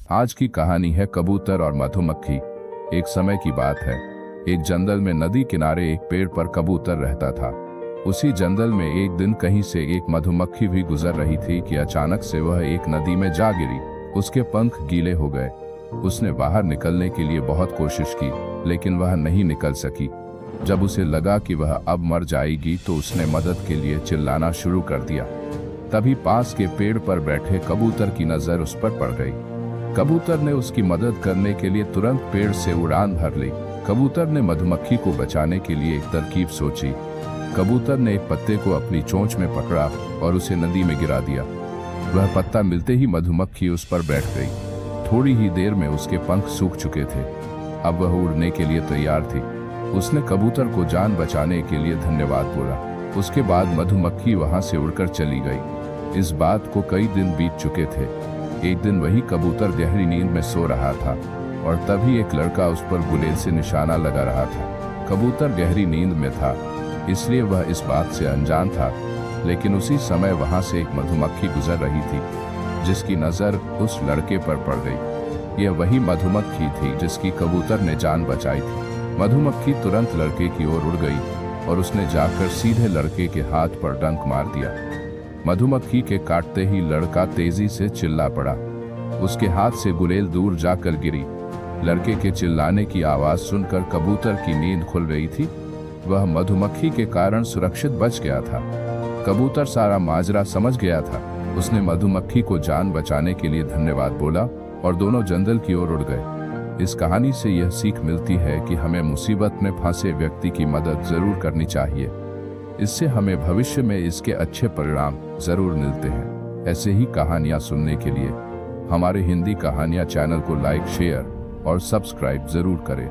आज की कहानी है कबूतर और मधुमक्खी। एक समय की बात है, एक जंगल में नदी किनारे एक पेड़ पर कबूतर रहता था। उसी जंगल में एक दिन कहीं से एक मधुमक्खी भी गुजर रही थी कि अचानक से वह एक नदी में जा गिरी। उसके पंख गीले हो गए। उसने बाहर निकलने के लिए बहुत कोशिश की, लेकिन वह नहीं निकल सकी। जब उसे लगा कि वह अब मर जाएगी तो उसने मदद के लिए चिल्लाना शुरू कर दिया। तभी पास के पेड़ पर बैठे कबूतर की नजर उस पर पड़ गई। कबूतर ने उसकी मदद करने के लिए तुरंत पेड़ से उड़ान भर ली। कबूतर ने मधुमक्खी को बचाने के लिए एक तरकीब सोची। कबूतर ने एक पत्ते को अपनी चोंच में पकड़ा और उसे नदी में गिरा दिया। वह पत्ता मिलते ही मधुमक्खी उस पर बैठ गई। थोड़ी ही देर में उसके पंख सूख चुके थे। अब वह उड़ने के लिए तैयार थी। उसने कबूतर को जान बचाने के लिए धन्यवाद बोला। उसके बाद मधुमक्खी वहां से उड़कर चली गई। इस बात को कई दिन बीत चुके थे। एक दिन वही कबूतर गहरी नींद में सो रहा था और तभी एक लड़का उस पर गुलेल से निशाना लगा रहा था। कबूतर गहरी नींद में था, इसलिए वह इस बात से अनजान था, लेकिन उसी समय वहां से एक मधुमक्खी गुजर रही थी, जिसकी नजर उस लड़के पर पड़ गई। यह वही मधुमक्खी थी जिसकी कबूतर ने जान बचाई थी। मधुमक्खी तुरंत लड़के की ओर उड़ गई और उसने जाकर सीधे लड़के के हाथ पर डंक मार दिया। मधुमक्खी के काटते ही लड़का तेजी से चिल्ला पड़ा। उसके हाथ से गुलेल दूर जाकर गिरी। लड़के के चिल्लाने की आवाज सुनकर कबूतर की नींद खुल गई थी। वह मधुमक्खी के कारण सुरक्षित बच गया था। कबूतर सारा माजरा समझ गया था। उसने मधुमक्खी को जान बचाने के लिए धन्यवाद बोला और दोनों जंगल की ओर उड़ गए। इस कहानी से यह सीख मिलती है कि हमें मुसीबत में फंसे व्यक्ति की मदद जरूर करनी चाहिए। इससे हमें भविष्य में इसके अच्छे परिणाम जरूर मिलते हैं। ऐसे ही कहानियां सुनने के लिए हमारे हिंदी कहानियां चैनल को लाइक, शेयर और सब्सक्राइब जरूर करें।